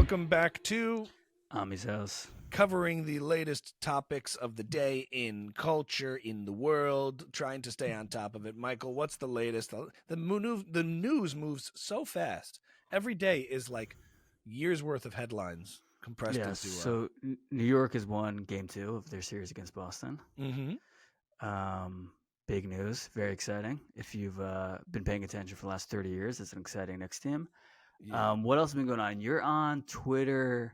welcome back to Ami's house. covering the latest topics of the day in culture, in the world, trying to stay on top of it. Michael, what's the latest? The news moves so fast. Every day is like years worth of headlines compressed Yeah, into. so New York has won game 2 of their series against Boston. Big news, very exciting. If you've been paying attention for the last 30 years, it's an exciting next team. Yeah. What else has been going on? You're on Twitter,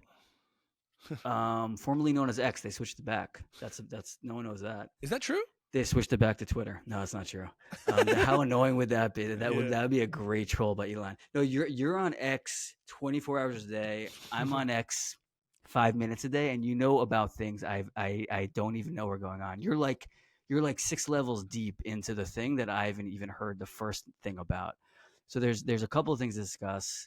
formerly known as X. They switched it back. That's no one knows that. Is that true? They switched it back to Twitter. No, it's not true. How annoying would that be? That would be a great troll by Elon. No, you're on X 24 hours a day. I'm on X 5 minutes a day, and you know about things I don't even know are going on. You're like 6 levels deep into the thing that I haven't even heard the first thing about. So there's a couple of things to discuss.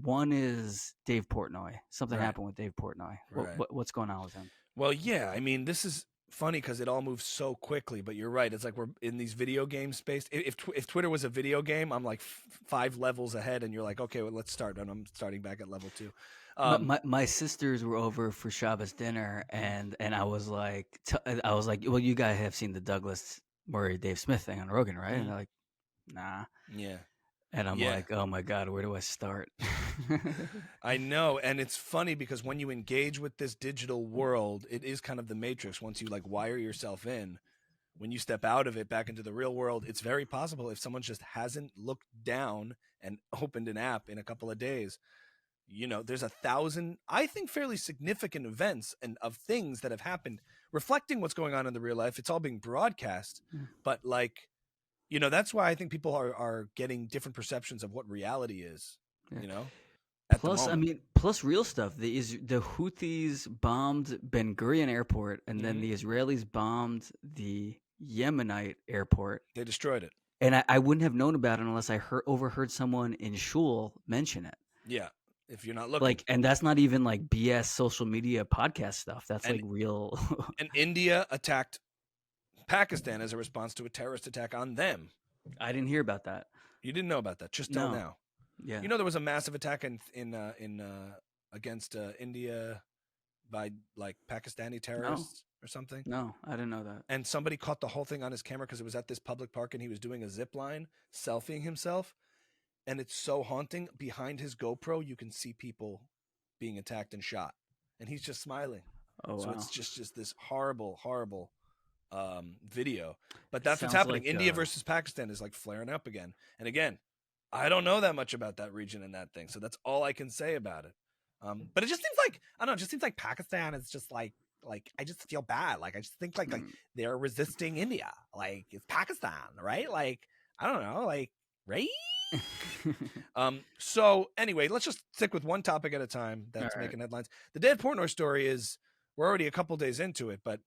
One is Dave Portnoy. Something Right. happened with Dave Portnoy. Right. What's going on with him? Well, yeah. I mean, this is funny because it all moves so quickly. But you're right. It's like we're in these video game space. If Twitter was a video game, I'm like 5 levels ahead, and you're like, okay, well, let's start. And I'm starting back at level 2. My sisters were over for Shabbos dinner, and I was like, well, you guys have seen the Douglas Murray Dave Smith thing on Rogan, right? And they're like, nah. Yeah. And I'm like, oh my God, where do I start? I know. And it's funny because when you engage with this digital world, it is kind of the matrix. Once you like wire yourself in, when you step out of it back into the real world, it's very possible if someone just hasn't looked down and opened an app in a couple of days, you know, there's 1,000, I think, fairly significant events and of things that have happened reflecting what's going on in the real life. It's all being broadcast, but like, you know, that's why I think people are getting different perceptions of what reality is, you know? Plus real stuff. The Houthis bombed Ben Gurion Airport, and then the Israelis bombed the Yemenite airport. They destroyed it. And I wouldn't have known about it unless I overheard someone in shul mention it. Yeah, if you're not looking. Like, and that's not even like BS social media podcast stuff. That's like real. And India attacked Pakistan as a response to a terrorist attack on them. I didn't hear about that. You didn't know about that just till now. Yeah. You know there was a massive attack against India by like Pakistani terrorists or something? No, I didn't know that. And somebody caught the whole thing on his camera because it was at this public park and he was doing a zip line, selfieing himself. And it's so haunting. Behind his GoPro, you can see people being attacked and shot. And he's just smiling. Oh, so wow. it's just this horrible, horrible video. But that's what's happening. Like, India versus Pakistan is like flaring up again. And again, I don't know that much about that region and that thing. So that's all I can say about it. But it just seems like, I don't know, it just seems like Pakistan is just like I just feel bad. Like I just think like they're resisting India. Like it's Pakistan, right? Like, I don't know, like, right? So anyway, let's just stick with one topic at a time that's making headlines. The Dave Portnoy story is, we're already a couple days into it, but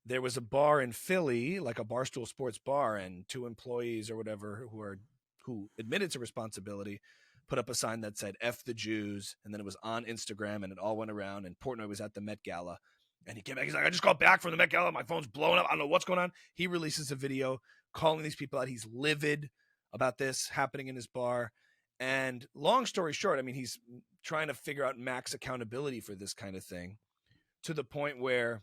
there was a bar in Philly, like a Barstool Sports bar, and 2 employees or whatever who admitted to responsibility put up a sign that said F the Jews, and then it was on Instagram and it all went around, and Portnoy was at the Met Gala and he came back, he's like, I just got back from the Met Gala, my phone's blowing up, I don't know what's going on. He releases a video calling these people out. He's livid about this happening in his bar. And long story short, I mean, he's trying to figure out max accountability for this kind of thing, to the point where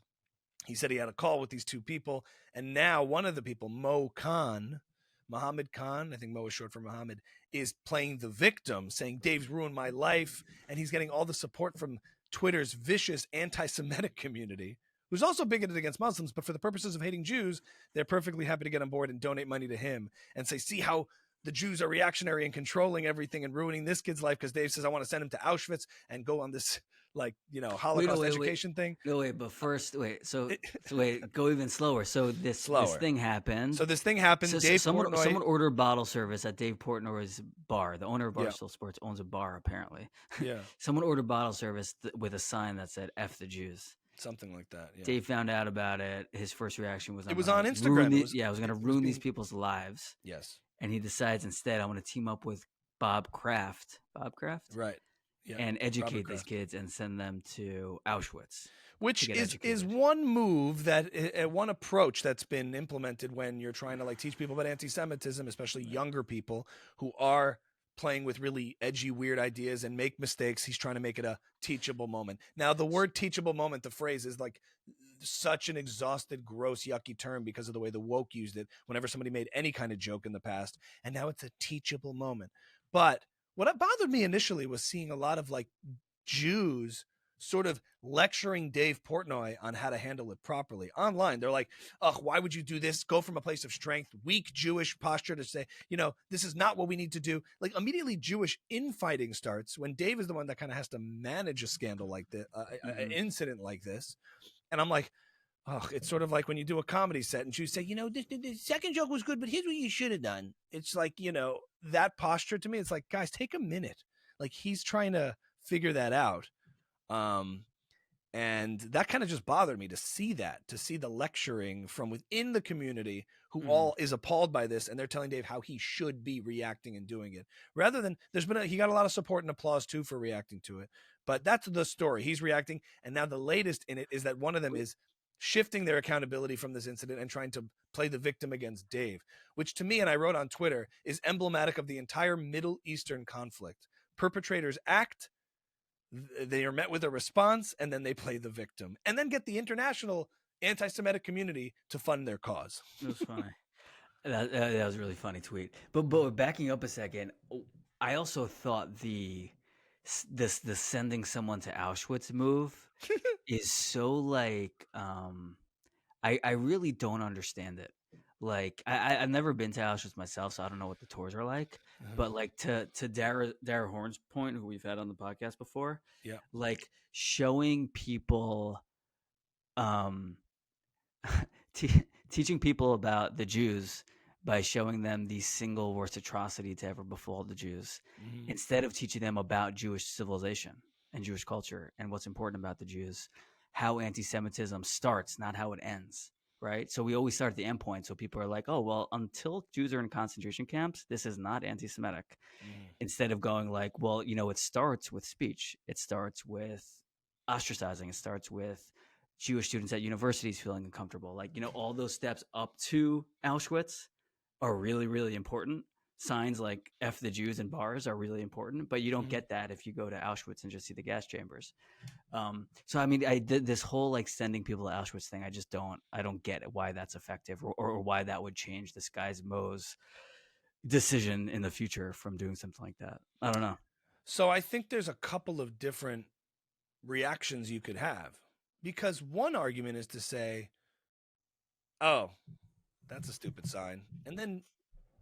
he said he had a call with these 2 people. And now one of the people, Mohammed Khan, I think Mo is short for Mohammed, is playing the victim, saying Dave's ruined my life. And he's getting all the support from Twitter's vicious anti-Semitic community, who's also bigoted against Muslims, but for the purposes of hating Jews, they're perfectly happy to get on board and donate money to him and say, see how the Jews are reactionary and controlling everything and ruining this kid's life because Dave says, I want to send him to Auschwitz and go on this, like, you know, Holocaust education thing. No, wait, but first, go even slower. So this thing happened. So this thing happened. So Dave someone Portnoy ordered bottle service at Dave Portnoy's bar. The owner of Barstool Sports owns a bar, apparently. Yeah. Someone ordered bottle service with a sign that said F the Jews. Something like that. Yeah. Dave found out about it. His first reaction was, it was on Instagram. I was going to ruin these people's lives. Yes. And he decides instead, I want to team up with Bob Kraft. Right. Yeah. And educate these kids and send them to Auschwitz. Which is one move one approach that's been implemented when you're trying to like teach people about anti-Semitism, especially younger people who are playing with really edgy, weird ideas and make mistakes. He's trying to make it a teachable moment. Now, the word teachable moment, the phrase is like such an exhausted, gross, yucky term because of the way the woke used it whenever somebody made any kind of joke in the past. And now it's a teachable moment. But what bothered me initially was seeing a lot of like Jews sort of lecturing Dave Portnoy on how to handle it properly online. They're like, oh, why would you do this? Go from a place of strength, weak Jewish posture to say, this is not what we need to do. Like immediately Jewish infighting starts when Dave is the one that kind of has to manage a scandal like this, an incident like this. And I'm like, oh, it's sort of like when you do a comedy set and you say, the second joke was good, but here's what you should have done. It's like, that posture to me, it's like, guys, take a minute. Like he's trying to figure that out. And that kind of just bothered me to see the lecturing from within the community who all is appalled by this. And they're telling Dave how he should be reacting and doing it rather than he got a lot of support and applause too for reacting to it. But that's the story. He's reacting. And now the latest in it is that one of them is shifting their accountability from this incident and trying to play the victim against Dave, which to me, and I wrote on Twitter, is emblematic of the entire Middle Eastern conflict. Perpetrators act, they are met with a response, and then they play the victim and then get the international anti-Semitic community to fund their cause. It was funny. That was a really funny tweet. But backing up a second, I also thought the sending someone to Auschwitz move is so like I really don't understand it. Like I've never been to Auschwitz myself, so I don't know what the tours are like. But like to Dara Horn's point, who we've had on the podcast before, yeah, like showing people, teaching people about the Jews by showing them the single worst atrocity to ever befall the Jews, instead of teaching them about Jewish civilization and Jewish culture and what's important about the Jews, how anti-Semitism starts, not how it ends. Right. So we always start at the end point. So people are like, oh, well, until Jews are in concentration camps, this is not anti-Semitic. Instead of going like, well, it starts with speech. It starts with ostracizing. It starts with Jewish students at universities feeling uncomfortable. Like, all those steps up to Auschwitz are really, really important. Signs like F the Jews in bars are really important, but you don't get that if you go to Auschwitz and just see the gas chambers. So, I mean, I did this whole like sending people to Auschwitz thing. I don't get why that's effective or why that would change this guy's Mo's decision in the future from doing something like that. I don't know. So I think there's a couple of different reactions you could have, because one argument is to say, oh, that's a stupid sign. And then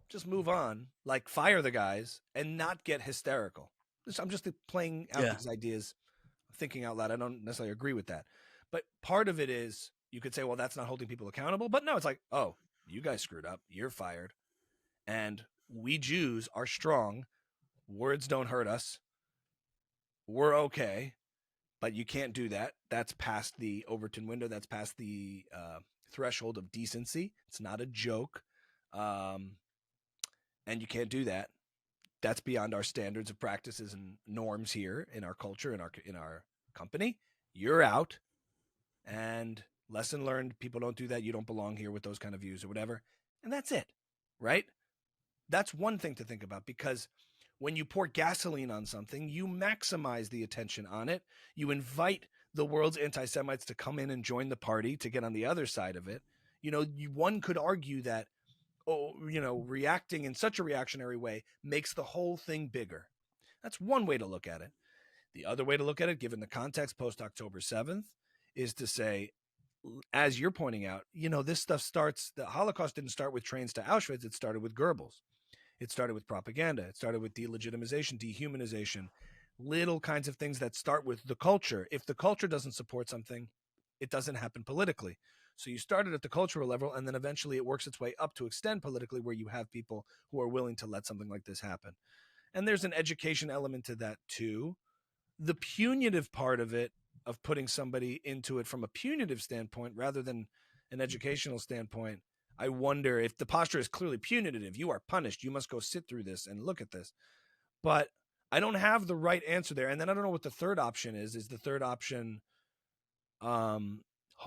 just move on, like fire the guys and not get hysterical. I'm just playing out these ideas, thinking out loud. I don't necessarily agree with that. But part of it is you could say, well, that's not holding people accountable. But no, it's like, oh, you guys screwed up. You're fired. And we Jews are strong. Words don't hurt us. We're okay. But you can't do that. That's past the Overton window. That's past the threshold of decency. It's not a joke. And you can't do that. That's beyond our standards of practices and norms here in our culture, in our company. You're out. And lesson learned, people don't do that. You don't belong here with those kind of views or whatever. And that's it, right? That's one thing to think about, because when you pour gasoline on something, you maximize the attention on it. You invite the world's anti-Semites to come in and join the party to get on the other side of it. One could argue that, reacting in such a reactionary way makes the whole thing bigger. That's one way to look at it. The other way to look at it, given the context post-October 7th, is to say, as you're pointing out, this stuff starts, the Holocaust didn't start with trains to Auschwitz. It started with Goebbels. It started with propaganda. It started with delegitimization, dehumanization, little kinds of things that start with the culture. If the culture doesn't support something, it doesn't happen politically. So you started at the cultural level, and then eventually it works its way up to extend politically, where you have people who are willing to let something like this happen. And there's an education element to that too. The punitive part of it, of putting somebody into it from a punitive standpoint rather than an educational standpoint, I wonder if the posture is clearly punitive. You are punished. You must go sit through this and look at this. But I don't have the right answer there. And then I don't know what the third option is. Is the third option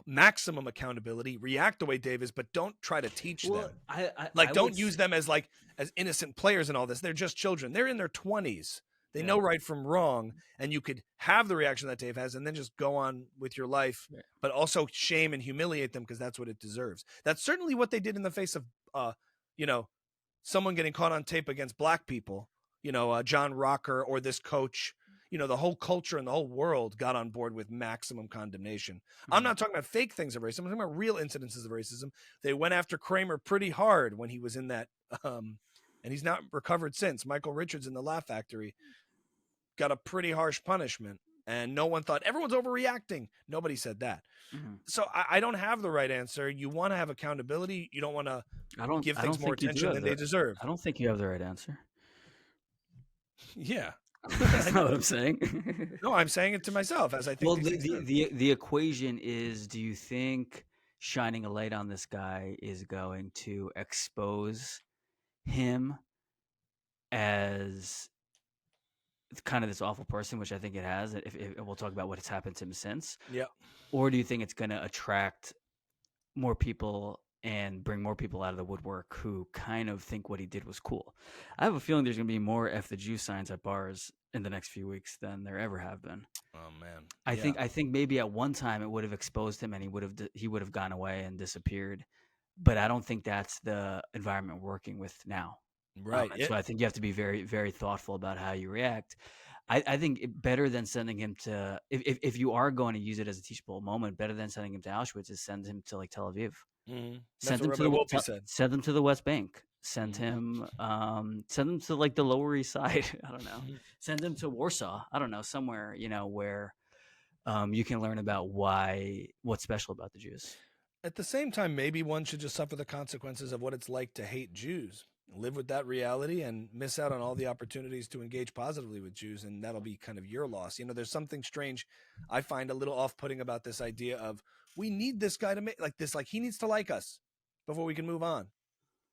maximum accountability, react the way Dave is, but don't try to teach them. Don't use them as innocent players in all this. They're just children. They're in their 20s. They know right from wrong, and you could have the reaction that Dave has and then just go on with your life, but also shame and humiliate them because that's what it deserves. That's certainly what they did in the face of, someone getting caught on tape against black people, John Rocker or this coach. The whole culture and the whole world got on board with maximum condemnation. Mm-hmm. I'm not talking about fake things of racism. I'm talking about real incidences of racism. They went after Kramer pretty hard when he was in that, and he's not recovered since. Michael Richards in the Laugh Factory got a pretty harsh punishment, and no one thought everyone's overreacting. Nobody said that. Mm-hmm. So I don't have the right answer. You want to have accountability. You don't want to give things more attention than they deserve. I don't think you have the right answer. Yeah. That's not what I'm saying. No, I'm saying it to myself as I think. Well, the equation is: do you think shining a light on this guy is going to expose him as kind of this awful person, which I think it has? If we'll talk about what has happened to him since. Yeah. Or do you think it's going to attract more people and bring more people out of the woodwork who kind of think what he did was cool? I have a feeling there's going to be more F the Jew signs at bars in the next few weeks than there ever have been. Oh man. I think maybe at one time it would have exposed him and he would have gone away and disappeared. But I don't think that's the environment we're working with now. Right. So I think you have to be very, very thoughtful about how you react. I think better than sending him to, if you are going to use it as a teachable moment, better than sending him to Auschwitz is send him to Tel Aviv. Mm-hmm. Send him to the West Bank. Send him to the Lower East Side. I don't know. Send him to Warsaw. I don't know, somewhere where you can learn about what's special about the Jews. At the same time, maybe one should just suffer the consequences of what it's like to hate Jews. Live with that reality and miss out on all the opportunities to engage positively with Jews, and that'll be kind of your loss. There's something strange I find a little off-putting about this idea of we need this guy to make he needs to like us before we can move on.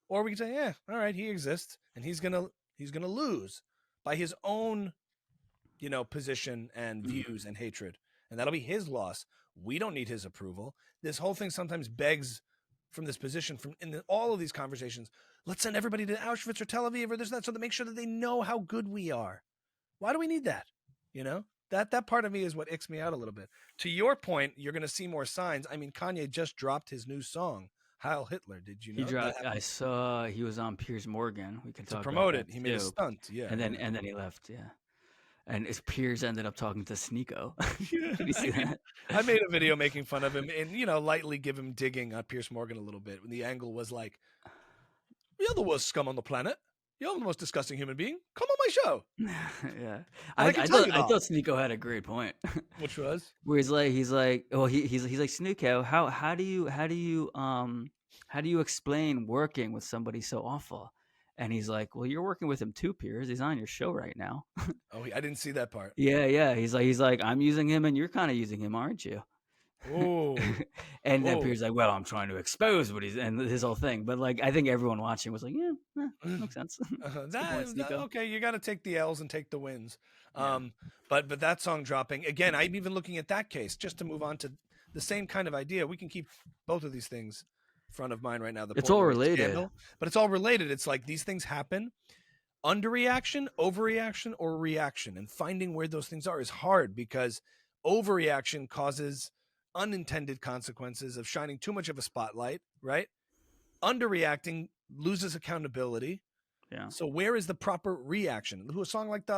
Or we can say, yeah, all right, he exists and he's gonna lose by his own, position and views and hatred. And that'll be his loss. We don't need his approval. This whole thing sometimes begs from this position all of these conversations. Let's send everybody to Auschwitz or Tel Aviv or this, that, so to make sure that they know how good we are. Why do we need that? That part of me is what icks me out a little bit. To your point, you're going to see more signs. I mean, Kanye just dropped his new song, Heil Hitler. Did you know? I saw he was on Piers Morgan. We can talk promote about it. He made a stunt. Yeah. And then he left. Yeah. And Piers ended up talking to Sneeko. Did you see that? I made a video making fun of him and, lightly give him digging on Piers Morgan a little bit. When the angle was like, you're the worst scum on the planet. You're the most disgusting human being. Come on my show. Yeah. I thought Sneeko had a great point. Which was? Where he's like, Sneeko, how do you explain working with somebody so awful? And he's like, well, you're working with him too, Piers. He's on your show right now. Oh, I didn't see that part. Yeah. He's like, I'm using him and you're kind of using him, aren't you? Oh. And then Piers like, well, I'm trying to expose what he's and his whole thing. But I think everyone watching was like, yeah, makes sense. Okay, you got to take the L's and take the wins. Yeah. But that song dropping again, I'm even looking at that case just to move on to the same kind of idea. We can keep both of these things front of mind right now. It's all related, scandal, but it's all related. It's like these things happen. Underreaction, overreaction, or reaction, and finding where those things are is hard because overreaction causes unintended consequences of shining too much of a spotlight, right? Underreacting loses accountability. Yeah. So where is the proper reaction? A song like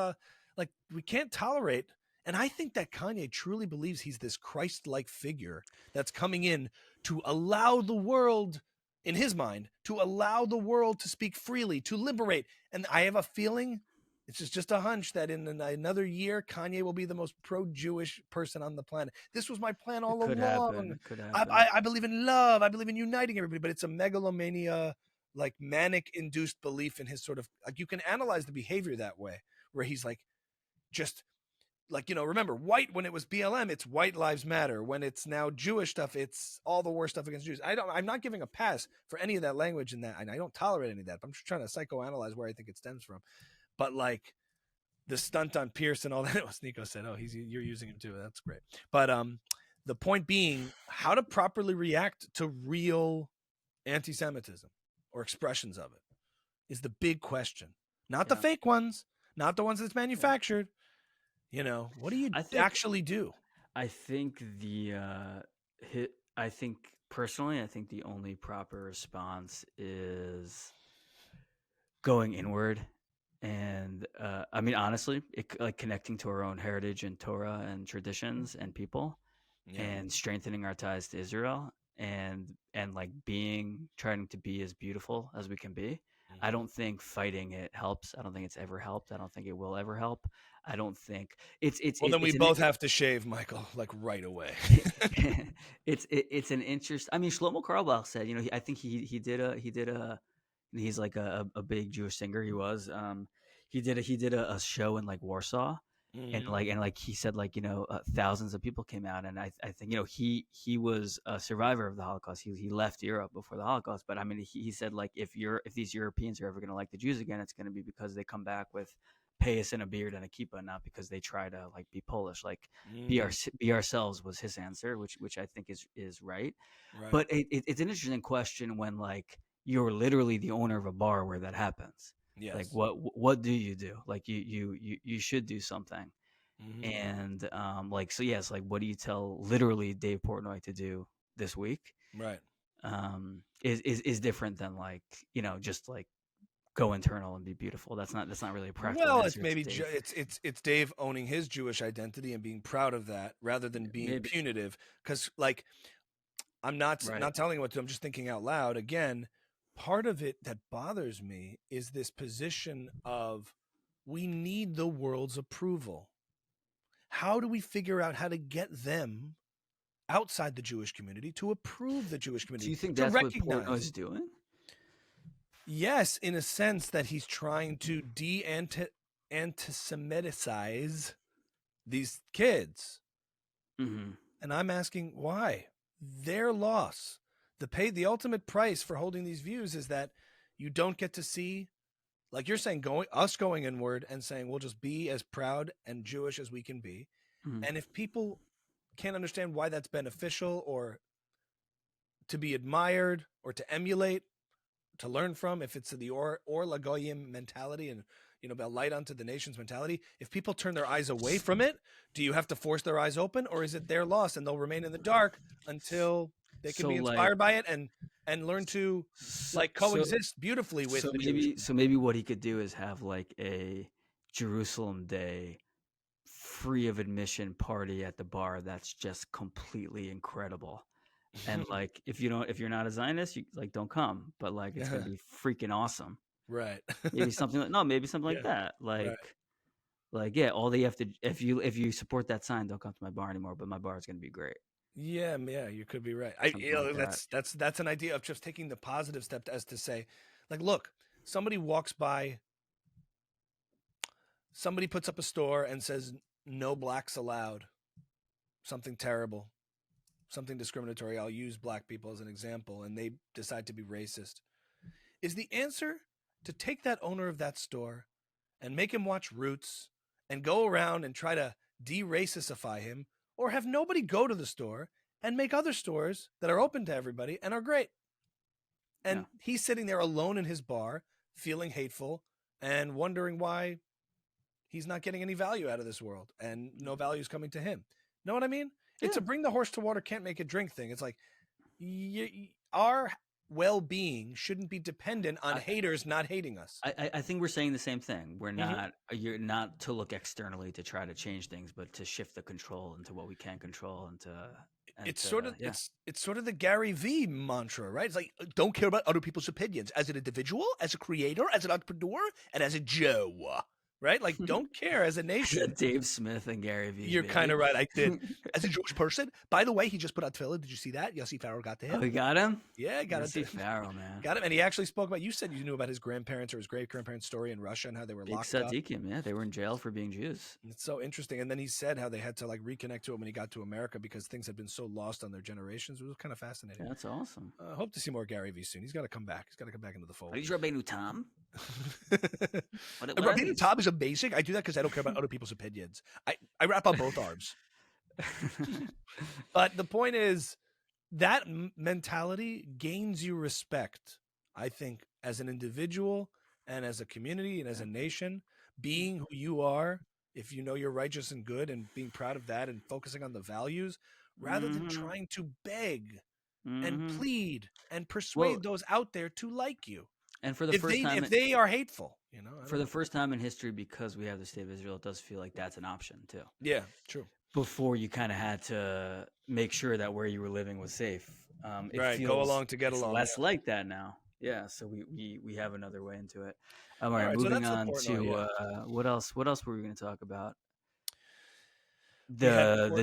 we can't tolerate. And I think that Kanye truly believes he's this Christ-like figure that's coming in to allow the world, in his mind, to allow the world to speak freely, to liberate. And I have a feeling, it's just a hunch, that in another year, Kanye will be the most pro-Jewish person on the planet. This was my plan all along. It could happen. I believe in love. I believe in uniting everybody, but it's a megalomania, manic-induced belief in his sort of, you can analyze the behavior that way, where he's remember, white, when it was BLM, it's white lives matter. When it's now Jewish stuff, it's all the worst stuff against Jews. I'm not giving a pass for any of that language in that. And I don't tolerate any of that. But I'm just trying to psychoanalyze where I think it stems from. But the stunt on Pierce and all that, Sneeko said, you're using him too. That's great. But The point being, how to properly react to real anti-Semitism or expressions of it is the big question. Not the fake ones, not the ones that's manufactured. You know, what do you actually do? I think I think personally, I think the only proper response is going inward. And I mean, honestly, like connecting to our own heritage and Torah and traditions and people, and strengthening our ties to Israel, and like trying to be as beautiful as we can be. I don't think fighting it helps. I don't think it's ever helped. I don't think it will ever help. I don't think it's. Well, then we both have to shave, Michael, like right away. It's an interest. I mean, Shlomo Carlebach said, I think he did a. He's like a big Jewish singer. He was. He did a show in like Warsaw, and like he said, like thousands of people came out, and I think he was a survivor of the Holocaust. He left Europe before the Holocaust, but I mean he said, like, if these Europeans are ever going to like the Jews again, it's going to be because they come back with payas and a beard and a kippah, not because they try to like be Polish. Like be ourselves was his answer, which I think is right. But it's an interesting question when like you're literally the owner of a bar where that happens. Yes. Like what do you do? Like you should do something. And like, so yes, like what do you tell literally Dave Portnoy to do this week? Right. Is different than like, just like go internal and be beautiful. That's not really a practical answer. Well, it's maybe it's Dave owning his Jewish identity and being proud of that rather than being punitive. Because like, I'm not telling you what to. I'm just thinking out loud. Again, part of it that bothers me is this position of we need the world's approval. How do we figure out how to get them outside the Jewish community to approve the Jewish community? Do you think that's what Portnoy's doing? Yes, in a sense that he's trying to anti-Semiticize these kids. And I'm asking why? Their loss. The ultimate price for holding these views is that you don't get to see, like you're saying, going inward and saying we'll just be as proud and Jewish as we can be. And if people can't understand why that's beneficial or to be admired or to emulate, to learn from, if it's the or lagoyim mentality and about light unto the nations mentality, if people turn their eyes away from it, do you have to force their eyes open, or is it their loss and they'll remain in the dark until they can be inspired by it and learn to like coexist beautifully with the Jewish? So maybe what he could do is have like a Jerusalem Day free of admission party at the bar that's just completely incredible. And like if you're not a Zionist, you like don't come, but like it's gonna be freaking awesome. Right. Maybe something like that. Like yeah, all they have to, if you support that sign, don't come to my bar anymore, but my bar is gonna be great. Yeah, you could be right. That's an idea of just taking the positive step as to say, like, look, somebody walks by, somebody puts up a store and says no blacks allowed, something terrible, something discriminatory. I'll use black people as an example, and they decide to be racist. Is the answer to take that owner of that store and make him watch Roots and go around and try to de-racify him, or have nobody go to the store and make other stores that are open to everybody and are great? And he's sitting there alone in his bar, feeling hateful and wondering why he's not getting any value out of this world and no value is coming to him. Know what I mean? Yeah. It's a bring the horse to water, can't make it drink thing. It's like our well-being shouldn't be dependent on haters not hating us. I think we're saying the same thing. We're not, you're not to look externally to try to change things, but to shift the control into what we can control it's sort of the Gary V mantra, right? It's like, don't care about other people's opinions as an individual, as a creator, as an entrepreneur, and as a Joe. Right? Like, don't care as a nation. Dave Smith and Gary Vee. You're kind of right. I did. As a Jewish person. By the way, he just put out tefillah. Did you see that? Yossi Farrell got to him. Oh, he got him? Yeah, got him. Yossi Farrell, man. Got him. And he actually spoke about, you said you knew about his grandparents or his great-grandparents' story in Russia and how they were locked up. Yeah, they were in jail for being Jews. It's so interesting. And then he said how they had to like reconnect to it when he got to America because things had been so lost on their generations. It was kind of fascinating. Yeah, that's awesome. Hope to see more Gary Vee soon. He's got to come back. He's got to come back into the fold. Are you Rabbeinu Tam? Rabbeinu Tam is amazing. I do that because I don't care about other people's opinions. I rap on both arms. But the point is that mentality gains you respect, I think, as an individual and as a community and as a nation, being who you are, if you know you're righteous and good and being proud of that and focusing on the values rather than trying to beg and plead and Well, persuade those out there to like you. and for the If first they time, if they are hateful, I for don't the know. first time in history, because we have the state of Israel, it does feel like that's an option too. Yeah, true. Before you kind of had to make sure that where you were living was safe. It Right, go feels along to get it's along. less like that now. Yeah, so we have another way into it. All All right, right, so moving that's the on Portnoy. to Yeah, what else? What else were we going to talk about? we had The Portnoy.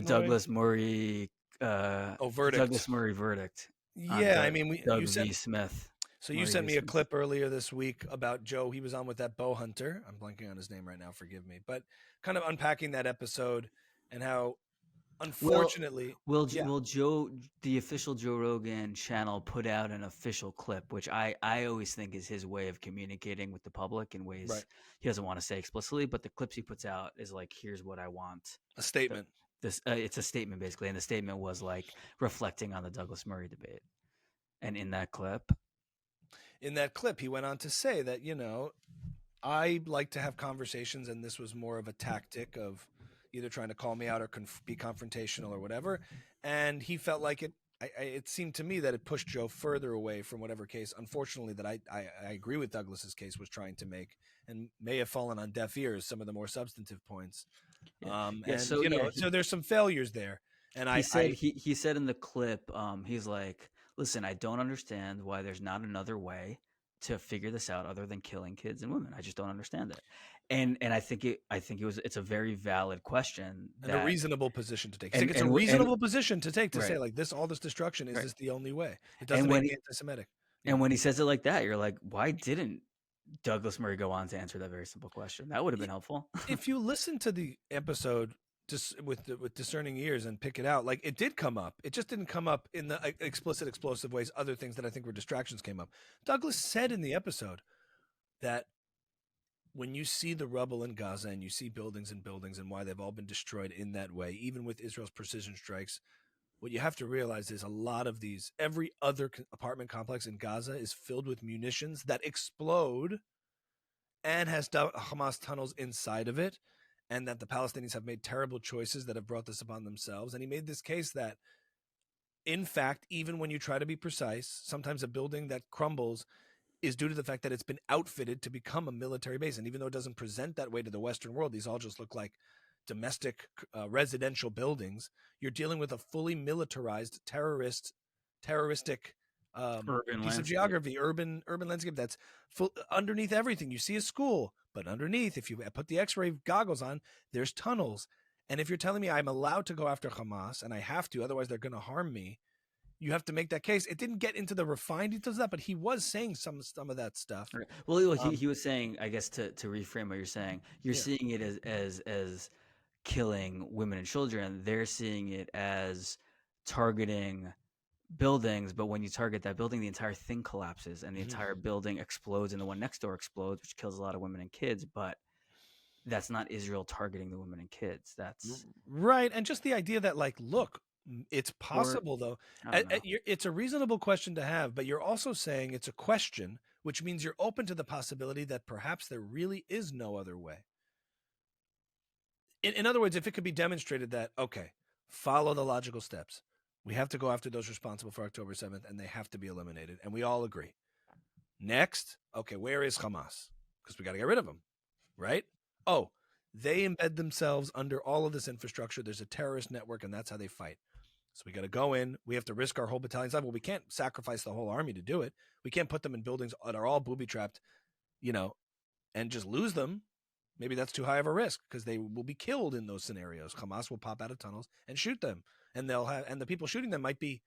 Verdict. Douglas Murray verdict on Yeah, I mean, you Doug sent. V. Smith. So you Murray sent v. me a Smith. clip earlier this week about Joe. He was on with that bow hunter. I'm blanking on his name right now. Forgive me, but kind of unpacking that episode and how, Well, unfortunately, yeah, will Joe, the official Joe Rogan channel, put out an official clip, which I always think is his way of communicating with the public in ways right, he doesn't want to say explicitly, but the clips he puts out is like, here's what I want. a statement. This it's a statement basically, and the statement was like reflecting on the Douglas Murray debate. And in that clip, In that clip, he went on to say that I like to have conversations, and this was more of a tactic of either trying to call me out or be confrontational or whatever. And he felt like it seemed to me that it pushed Joe further away from whatever case, unfortunately, that I agree with Douglas's case was trying to make, and may have fallen on deaf ears, some of the more substantive points. So there's some failures there. And he said in the clip, he's like, listen, I don't understand why there's not another way to figure this out other than killing kids and women. I just don't understand it. And I think it's a very valid question and a reasonable position to take. It's a and reasonable position to take, to right. say like all this destruction, is Right. this the only way? It doesn't make me anti-Semitic. And when he says it like that, you're like, why didn't Douglas Murray go on to answer that very simple question? That would have been helpful. If you listen to the episode just with discerning ears and pick it out, like, it did come up. It just didn't come up in the explicit, explosive ways. Other things that I think were distractions came up. Douglas said in the episode that when you see the rubble in Gaza and you see buildings and buildings and why they've all been destroyed in that way, even with Israel's precision strikes, what you have to realize is a lot of these, every other apartment complex in Gaza is filled with munitions that explode and has Hamas tunnels inside of it, and that the Palestinians have made terrible choices that have brought this upon themselves. And he made this case that, in fact, even when you try to be precise, sometimes a building that crumbles is due to the fact that it's been outfitted to become a military base. And even though it doesn't present that way to the Western world, these all just look like domestic residential buildings. You're dealing with a fully militarized terroristic piece of geography, urban landscape that's full. Underneath everything you see a school, but underneath, if you put the X-ray goggles on, there's tunnels. And if you're telling me I'm allowed to go after Hamas, and I have to, otherwise they're going to harm me, you have to make that case. It didn't get into the refined details of that, but he was saying some of that stuff. Right. Well, he was saying, I guess, to reframe what you're saying, seeing it as killing women and children. They're seeing it as targeting buildings, but when you target that building, the entire thing collapses and the entire building explodes, and the one next door explodes, which kills a lot of women and kids. But that's not Israel targeting the women and kids. That's right. And just the idea that, like, look, it's possible, though. It's a reasonable question to have, but you're also saying it's a question, which means you're open to the possibility that perhaps there really is no other way. In other words, if it could be demonstrated that, okay, follow the logical steps. We have to go after those responsible for October 7th, and they have to be eliminated. And we all agree. Next, okay, where is Hamas? Because we got to get rid of them, right? Oh, they embed themselves under all of this infrastructure. There's a terrorist network, and that's how they fight. So we got to go in. We have to risk our whole battalion's life. Well, we can't sacrifice the whole army to do it. We can't put them in buildings that are all booby-trapped, and just lose them. Maybe that's too high of a risk, because they will be killed in those scenarios. Hamas will pop out of tunnels and shoot them. And the people shooting them might be,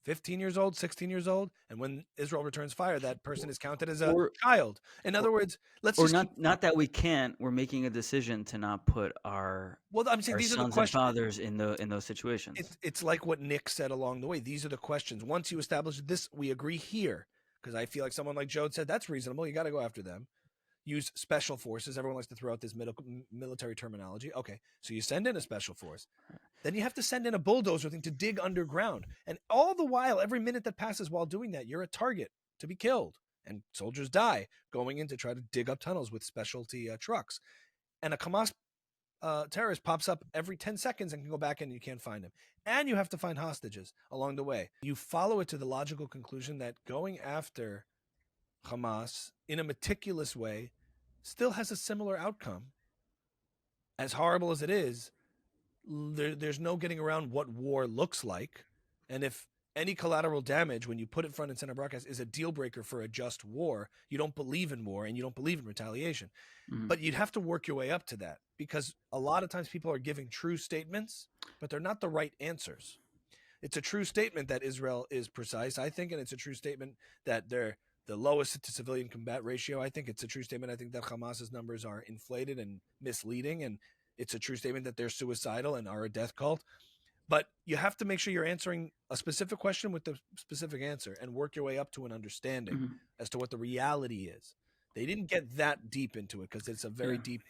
15 years old, 16 years old. And when Israel returns fire, that person is counted as a child. In other words, not that we can't. We're making a decision to not put our I'm saying these sons are the questions. And fathers in those situations. It's like what Nick said along the way. These are the questions. Once you establish this, we agree here, because I feel like someone like Joe said that's reasonable. You got to go after them. use special forces. Everyone likes to throw out this military terminology. Okay, so you send in a special force. Then you have to send in a bulldozer thing to dig underground. And all the while, every minute that passes while doing that, you're a target to be killed. And soldiers die going in to try to dig up tunnels with specialty trucks. And a Hamas terrorist pops up every 10 seconds and can go back and you can't find him. And you have to find hostages along the way. You follow it to the logical conclusion that going after Hamas in a meticulous way still has a similar outcome. As horrible as it is, there's no getting around what war looks like. And if any collateral damage, when you put it front and center broadcast, is a deal breaker for a just war, you don't believe in war and you don't believe in retaliation. But you'd have to work your way up to that, because a lot of times people are giving true statements, but they're not the right answers. It's a true statement that Israel is precise, I think, and it's a true statement that they're the lowest to civilian combat ratio. I think it's a true statement. I think that Hamas's numbers are inflated and misleading, and it's a true statement that they're suicidal and are a death cult. But you have to make sure you're answering a specific question with the specific answer and work your way up to an understanding as to what the reality is. They didn't get that deep into it because it's a very deep,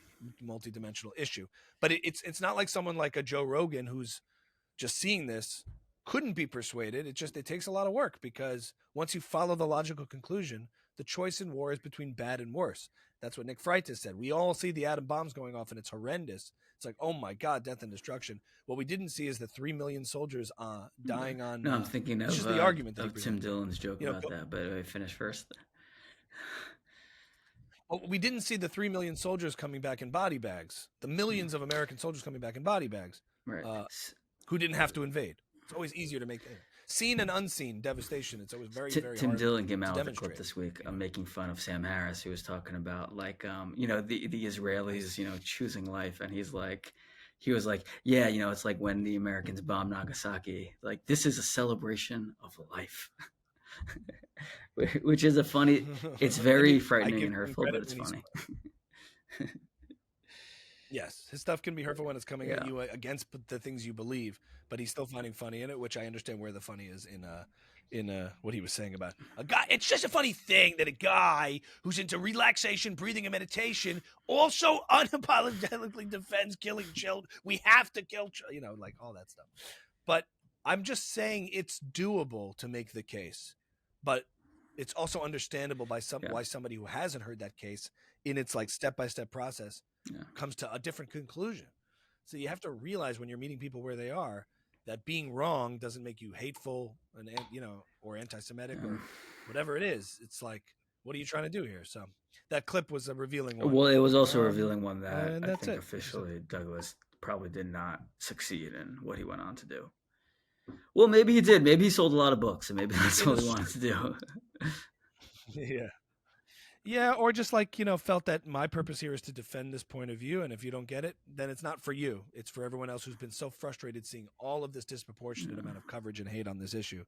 multidimensional issue. But it's not like someone like a Joe Rogan who's just seeing this couldn't be persuaded. It takes a lot of work, because once you follow the logical conclusion, the choice in war is between bad and worse. That's what Nick Freitas said. We all see the atom bombs going off and it's horrendous. It's like, oh my God, death and destruction. What we didn't see is the 3 million soldiers dying on. No, I'm thinking of, just the argument that of Tim Dillon's joke about that, but I finish first. Well, we didn't see the 3 million soldiers coming back in body bags. The millions of American soldiers coming back in body bags, who didn't have to invade. It's always easier to make seen and unseen devastation. It's always very, very Tim hard Dillon came out with a clip this week making fun of Sam Harris, who was talking about the Israelis, choosing life. And he was like, it's like when the Americans bombed Nagasaki, like this is a celebration of life, which is it's very frightening and hurtful, but it's funny. Yes, his stuff can be hurtful when it's coming at you against the things you believe, but he's still finding funny in it, which I understand where the funny is in what he was saying about a guy. It's just a funny thing that a guy who's into relaxation, breathing, and meditation also unapologetically defends killing children. We have to kill children, like all that stuff. But I'm just saying it's doable to make the case, but it's also understandable by why somebody who hasn't heard that case in its like step-by-step process comes to a different conclusion. So you have to realize when you're meeting people where they are, that being wrong doesn't make you hateful and or anti-Semitic or whatever it is. It's like, what are you trying to do here? So that clip was a revealing one. Well, it was also a revealing one that I think officially Douglas probably did not succeed in what he went on to do. Well, maybe he did. Maybe he sold a lot of books, and maybe that's what he wanted to do. Yeah, or just felt that my purpose here is to defend this point of view, and if you don't get it, then it's not for you. It's for everyone else who's been so frustrated seeing all of this disproportionate amount of coverage and hate on this issue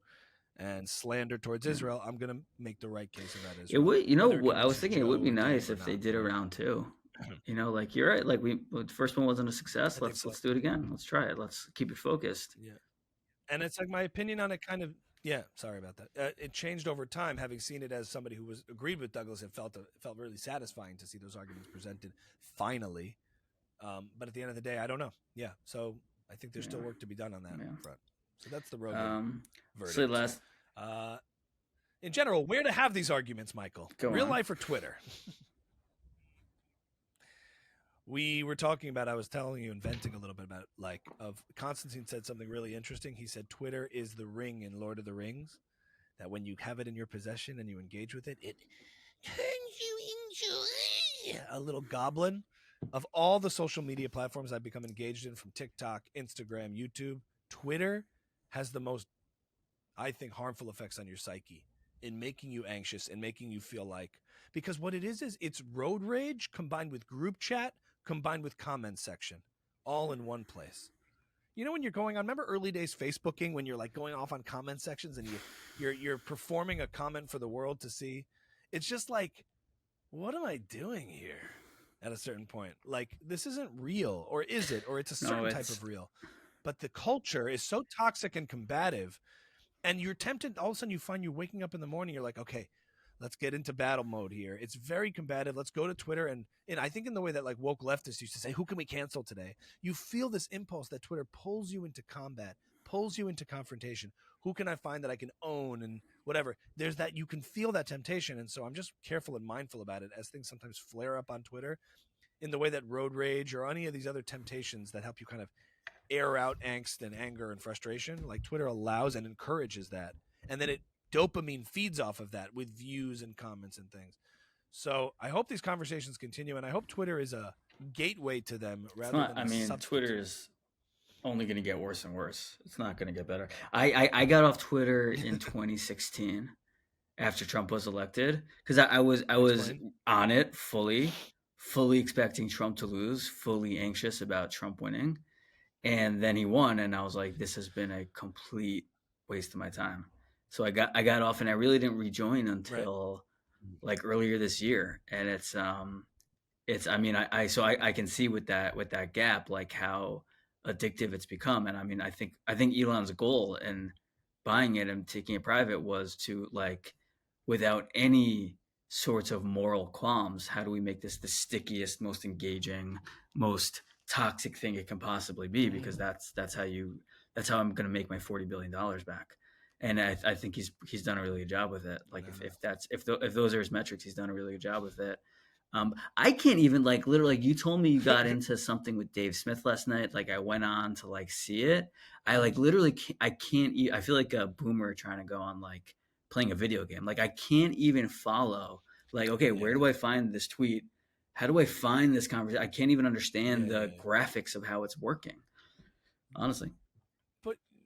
and slander towards Israel. I'm going to make the right case about Israel. It would, I was thinking it would be nice if they did a round two. Like you're right. Like the first one wasn't a success. Let's do it again. Let's try it. Let's keep it focused. Yeah, and it's like my opinion on it kind of. Yeah, sorry about that. It changed over time, having seen it as somebody who was agreed with Douglas. It felt really satisfying to see those arguments presented finally. But at the end of the day, I don't know. Yeah, so I think there's still work to be done on that front. So that's the Rogan verdict. In general, where to have these arguments, Michael? Real life or Twitter? We were talking about, I was telling you, inventing a little bit about, Constantine said something really interesting. He said Twitter is the ring in Lord of the Rings, that when you have it in your possession and you engage with it, it turns you into a little goblin. Of all the social media platforms I've become engaged in, from TikTok, Instagram, YouTube, Twitter has the most, I think, harmful effects on your psyche in making you anxious and making you feel like, because what it is it's road rage combined with group chat, combined with comment section, all in one place. When you're going on, remember early days Facebooking when you're like going off on comment sections and you're performing a comment for the world to see? It's just like, what am I doing here at a certain point? Like, this isn't real, or is it? Or it's a certain type of real. But the culture is so toxic and combative, and you're tempted, all of a sudden you find you waking up in the morning, you're like, okay, Let's get into battle mode here. It's very combative. Let's go to Twitter. And I think in the way that like woke leftists used to say, who can we cancel today? You feel this impulse that Twitter pulls you into combat, pulls you into confrontation. Who can I find that I can own and whatever? There's that, you can feel that temptation. And so I'm just careful and mindful about it as things sometimes flare up on Twitter in the way that road rage or any of these other temptations that help you kind of air out angst and anger and frustration. Like Twitter allows and encourages that. And then dopamine feeds off of that with views and comments and things. So I hope these conversations continue, and I hope Twitter is a gateway to them rather than a substitute. Twitter is only going to get worse and worse. It's not going to get better. I got off Twitter in 2016 after Trump was elected because I was on it fully expecting Trump to lose, fully anxious about Trump winning, and then he won, and I was like, this has been a complete waste of my time. So I got off, and I really didn't rejoin until like earlier this year, and it's I mean I can see with that gap like how addictive it's become. And I mean I think Elon's goal in buying it and taking it private was to, like, without any sorts of moral qualms, how do we make this the stickiest, most engaging, most toxic thing it can possibly be, because that's how I'm going to make my $40 billion back. And I think he's done a really good job with it. Like if those are his metrics, he's done a really good job with it. I can't even, like, literally, like, you told me you got into something with Dave Smith last night. Like I went on to like see it. I like literally I can't. I feel like a boomer trying to go on like playing a video game. Like I can't even follow. Like, okay, where do I find this tweet? How do I find this conversation? I can't even understand the graphics of how it's working. Honestly.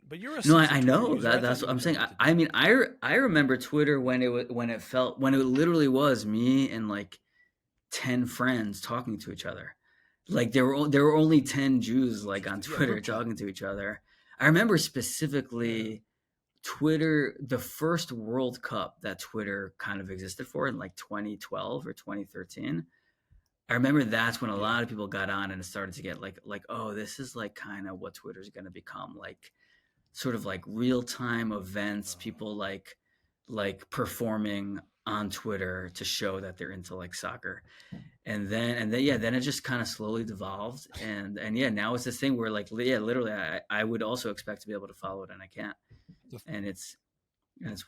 But you're a I know that's what I'm saying. I mean, I remember Twitter when it literally was me and like 10 friends talking to each other. Like there were only 10 Jews like on Twitter talking to each other. I remember specifically Twitter, the first World Cup that Twitter kind of existed for in like 2012 or 2013. I remember that's when a lot of people got on and it started to get like, oh, this is like kind of what Twitter's going to become, like sort of like real-time events, people like performing on Twitter to show that they're into like soccer. And then it just kind of slowly devolved. And now it's this thing where like, literally I would also expect to be able to follow it and I can't. And it's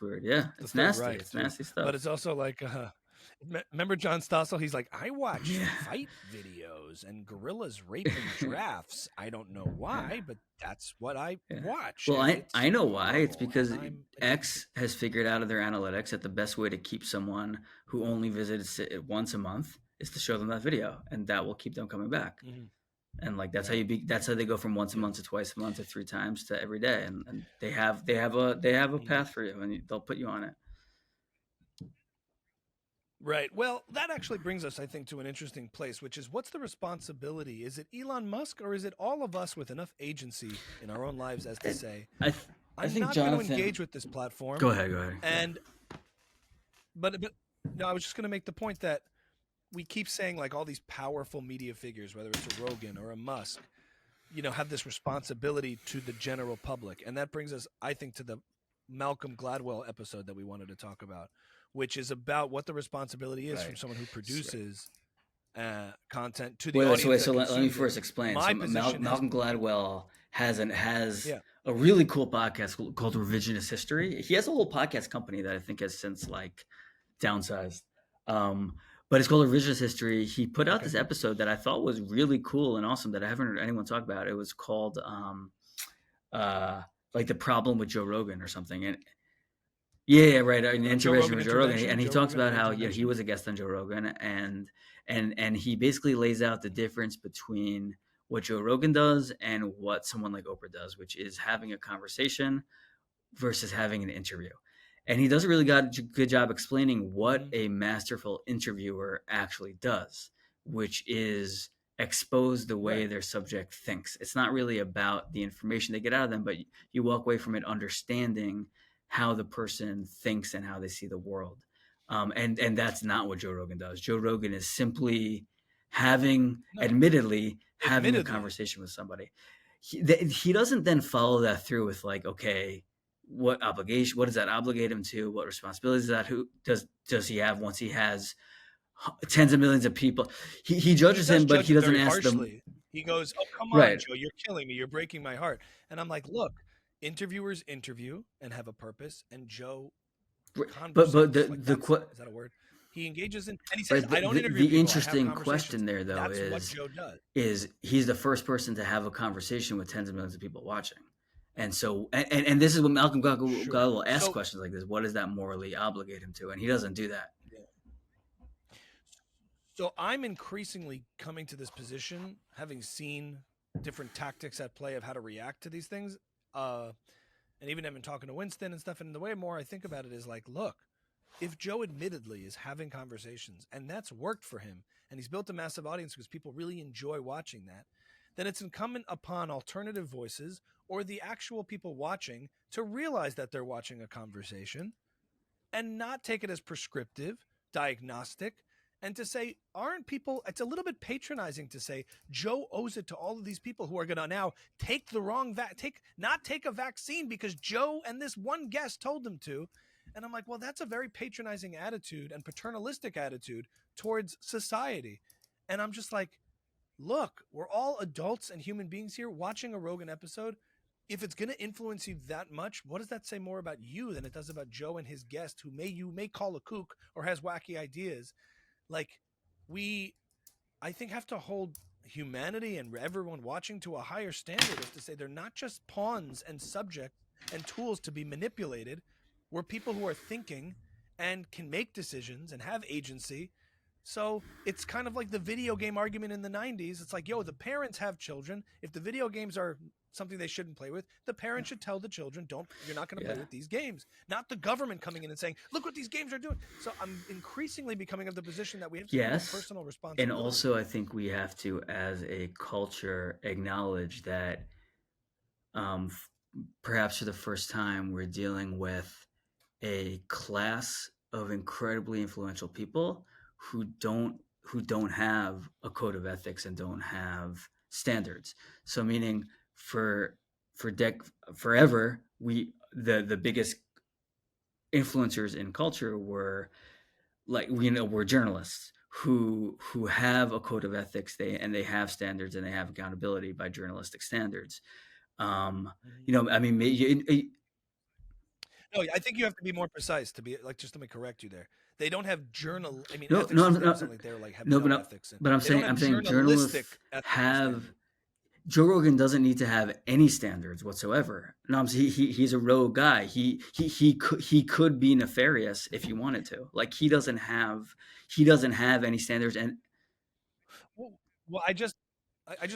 weird. Yeah. It's nasty. Right, it's nasty stuff. But it's also like, remember John Stossel? He's like, I watch fight videos and gorillas raping giraffes. I don't know why, but that's what I watch. Well, I know why. It's because X has figured out of their analytics that the best way to keep someone who only visits it once a month is to show them that video, and that will keep them coming back. Mm-hmm. And like that's how they go from once a month to twice a month to 3 times to every day, and they have a path for you, and they'll put you on it. Right. Well, that actually brings us, I think, to an interesting place, which is what's the responsibility? Is it Elon Musk or is it all of us with enough agency in our own lives as to say, I think not going to engage with this platform. Go ahead. And but no, I was just going to make the point that we keep saying like all these powerful media figures, whether it's a Rogan or a Musk, have this responsibility to the general public. And that brings us, I think, to the Malcom Gladwell episode that we wanted to talk about, which is about what the responsibility is from someone who produces content to the audience. So let me first explain. Malcom Gladwell has a really cool podcast called Revisionist History. He has a whole podcast company that I think has since like downsized. But it's called Revisionist History. He put out this episode that I thought was really cool and awesome that I haven't heard anyone talk about. It was called like The Problem with Joe Rogan or something. And an intervention with Joe Rogan. And he talks about how he was a guest on Joe Rogan, and he basically lays out the difference between what Joe Rogan does and what someone like Oprah does, which is having a conversation versus having an interview. And he does a really good job explaining what a masterful interviewer actually does, which is expose the way their subject thinks. It's not really about the information they get out of them, but you walk away from it understanding how the person thinks and how they see the world. And that's not what Joe Rogan does. Joe Rogan is simply admittedly having a conversation with somebody. He doesn't then follow that through with like, okay, what does that obligate him to? What responsibilities does he have once he has tens of millions of people? He judges him, but he doesn't ask them. Harshly. He goes, "Oh, come on, Right. Joe, you're killing me. You're breaking my heart." And I'm like, "Look, interviewers interview and have a purpose, and Joe But conversates. Is that a word? He engages in, and he says, right, "I don't interview the people. interesting I have question there, though, That's what Joe does. Is he's the first person to have a conversation with tens of millions of people watching. And so, and this is what Malcom Gladwell asks questions like this. What does that morally obligate him to? And he doesn't do that. Yeah. So I'm increasingly coming to this position, having seen different tactics at play of how to react to these things. And even I've been talking to Winston and stuff. And the way more I think about it is like, look, if Joe admittedly is having conversations and that's worked for him and he's built a massive audience because people really enjoy watching that, then it's incumbent upon alternative voices or the actual people watching to realize that they're watching a conversation and not take it as prescriptive, diagnostic, and to say, aren't people, it's a little bit patronizing to say Joe owes it to all of these people who are going to now take the wrong, not take a vaccine because Joe and this one guest told them to. And I'm like, well, that's a very patronizing attitude and paternalistic attitude towards society. And I'm just like, look, we're all adults and human beings here watching a Rogan episode. If it's going to influence you that much, what does that say more about you than it does about Joe and his guest who you may call a kook or has wacky ideas? Like, I think, have to hold humanity and everyone watching to a higher standard, is to say they're not just pawns and subjects and tools to be manipulated. We're people who are thinking and can make decisions and have agency. So it's kind of like the video game argument in the 90s. It's like, yo, the parents have children. If the video games are something they shouldn't play with, the parents should tell the children, you're not going to play with these games. Not the government coming in and saying, look what these games are doing. So I'm increasingly becoming of the position that we have to take personal responsibility. And also I think we have to, as a culture, acknowledge that perhaps for the first time we're dealing with a class of incredibly influential people who don't have a code of ethics and don't have standards. So meaning forever, the biggest influencers in culture were were journalists who have a code of ethics, they have standards and they have accountability by journalistic standards. I mean, no, I think you have to be more precise to be like, just let me correct you there. They don't have journal. I mean, no, ethics no, like they're like have no ethics. But I'm saying journalists have. Joe Rogan doesn't need to have any standards whatsoever. No, he's a rogue guy. He could be nefarious if he wanted to. Like he doesn't have any standards. And well, I just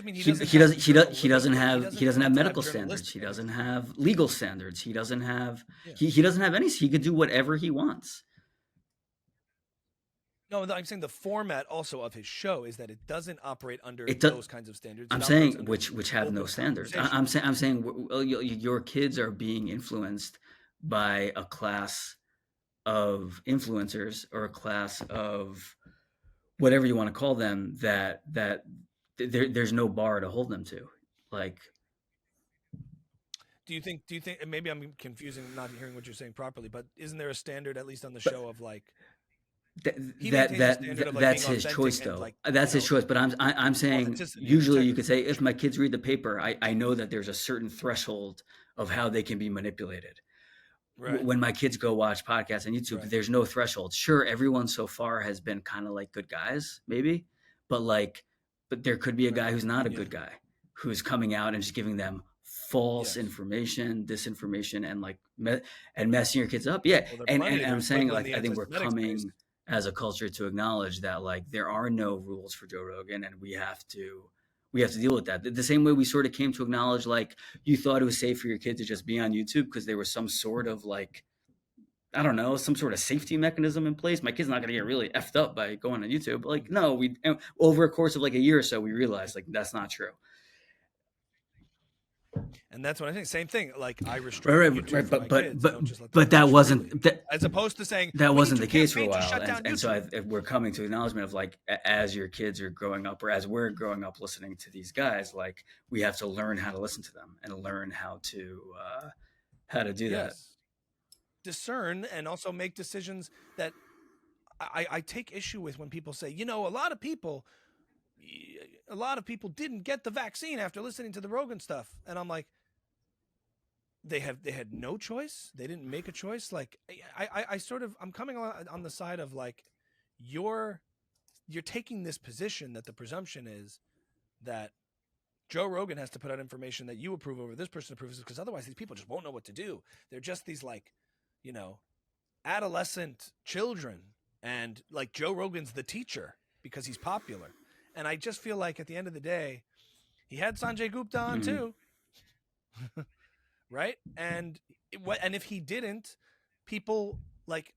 mean he doesn't have medical standards. He doesn't have legal standards. He doesn't have he doesn't have any. He could do whatever he wants. No, I'm saying the format also of his show is that it doesn't operate under those kinds of standards. I'm saying which have no standards. I'm saying your kids are being influenced by a class of influencers or a class of whatever you want to call them that there's no bar to hold them to. Like, do you think? And maybe I'm confusing, not hearing what you're saying properly, but isn't there a standard, at least on the show, of like? That's his choice, though. Like, that's his choice. But I'm saying usually you could say, if my kids read the paper, I know that there's a certain threshold of how they can be manipulated. Right. When my kids go watch podcasts on YouTube, there's no threshold. Sure, everyone so far has been kind of like good guys, maybe, but there could be a guy who's not a good guy, who's coming out and just giving them false information, disinformation, and messing your kids up. Yeah, well, and I'm saying, like, I think we're coming as a culture to acknowledge that, like, there are no rules for Joe Rogan, and we have to deal with that. The same way we sort of came to acknowledge, like, you thought it was safe for your kid to just be on YouTube because there was some sort of, like, I don't know, some sort of safety mechanism in place. My kid's not going to get really effed up by going on YouTube. Like, no, over a course of like a year or so, we realized, like, that's not true. And that's what I think. Same thing. Like, I restrict YouTube for my kids, but that wasn't as opposed to saying that wasn't the case for a while. And so we're coming to acknowledgement of, like, as your kids are growing up, or as we're growing up listening to these guys, like, we have to learn how to listen to them and learn how to how to do that. Discern and also make decisions that I take issue with when people say, a lot of people didn't get the vaccine after listening to the Rogan stuff. And I'm like, they had no choice. They didn't make a choice. Like I'm coming on the side of like, you're taking this position that the presumption is that Joe Rogan has to put out information that you approve over this person approves, because otherwise these people just won't know what to do. They're just these like, adolescent children, and like Joe Rogan's the teacher because he's popular. And I just feel like at the end of the day, he had Sanjay Gupta on too. Right? And if he didn't, people like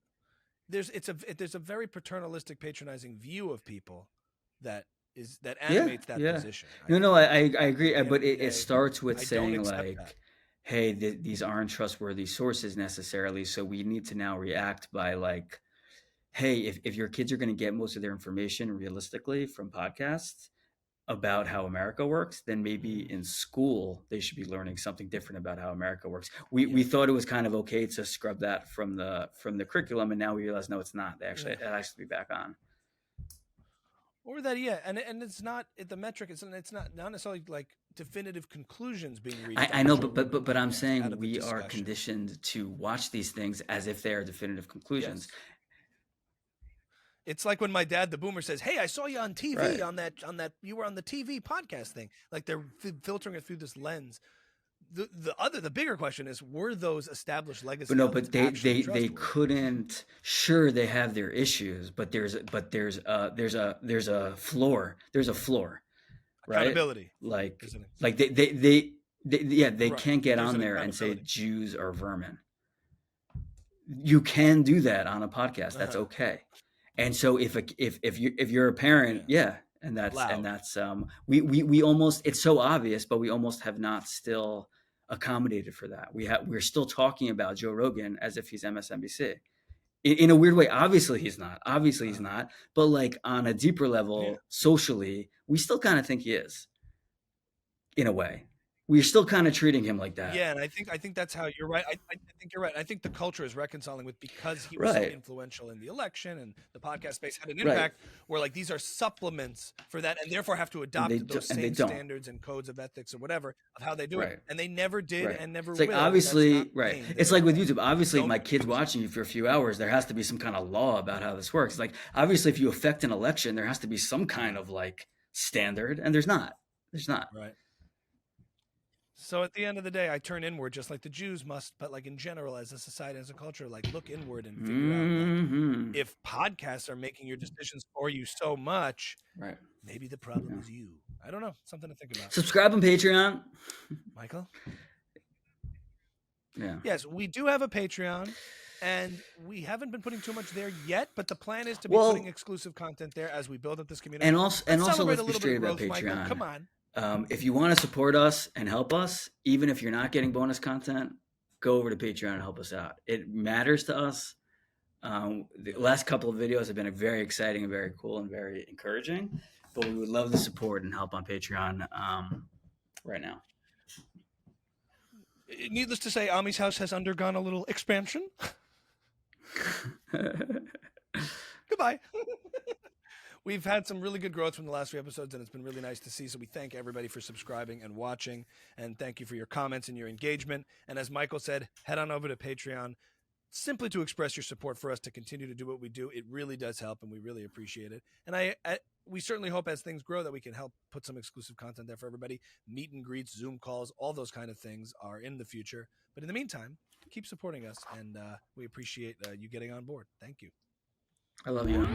there's a very paternalistic, patronizing view of people that animates that position. I agree, but it starts with saying like, hey, these aren't trustworthy sources necessarily, so we need to now react by like, hey, if your kids are going to get most of their information realistically from podcasts about how America works, then maybe in school they should be learning something different about how America works. We thought it was kind of okay to scrub that from the curriculum, and now we realize no, it's not. It has to be back on. Or that, and it's not the metric. It's not necessarily like definitive conclusions being reached. I know, but I'm saying we are conditioned to watch these things as if they are definitive conclusions. Yes. It's like when my dad, the boomer, says, "Hey, I saw you on TV on that you were on the TV podcast thing." Like they're filtering it through this lens. The bigger question is, were those established legacy? But they couldn't. Sure, they have their issues, but there's a floor. There's a floor, right? Accountability. Like they can't get on there and say Jews are vermin. You can do that on a podcast. That's okay. And so if you're a parent, and that's we almost, it's so obvious, but we almost have not still accommodated for that. We're still talking about Joe Rogan as if he's MSNBC. In a weird way, obviously he's not. But like on a deeper level, socially, we still kind of think he is. In a way. We're still kind of treating him like that. Yeah, and I think that's how you're right. I think you're right. I think the culture is reconciling with, because he was so influential in the election and the podcast space had an impact, where like these are supplements for that, and therefore have to adopt those same standards and codes of ethics or whatever of how they do it. And they never did and never will. Like obviously, it's like with YouTube. Obviously, my kid's watching you for a few hours. There has to be some kind of law about how this works. Like obviously, if you affect an election, there has to be some kind of like standard, and there's not. Right. So at the end of the day, I turn inward just like the Jews must, but like in general, as a society, as a culture, like look inward and figure out like, if podcasts are making your decisions for you so much, maybe the problem is you. I don't know. Something to think about. Subscribe on Patreon. Michael? Yeah. Yes, we do have a Patreon, and we haven't been putting too much there yet, but the plan is to be putting exclusive content there as we build up this community. And also let's be straight about Patreon. Michael. Come on. If you want to support us and help us, even if you're not getting bonus content, go over to Patreon and help us out. It matters to us. The last couple of videos have been very exciting and very cool and very encouraging, but we would love the support and help on Patreon right now. Needless to say, Ami's house has undergone a little expansion. Goodbye. We've had some really good growth from the last few episodes, and it's been really nice to see. So we thank everybody for subscribing and watching, and thank you for your comments and your engagement. And as Michael said, head on over to Patreon simply to express your support for us to continue to do what we do. It really does help, and we really appreciate it. And we certainly hope as things grow that we can help put some exclusive content there for everybody. Meet and greets, Zoom calls, all those kind of things are in the future. But in the meantime, keep supporting us, and we appreciate you getting on board. Thank you. I love you.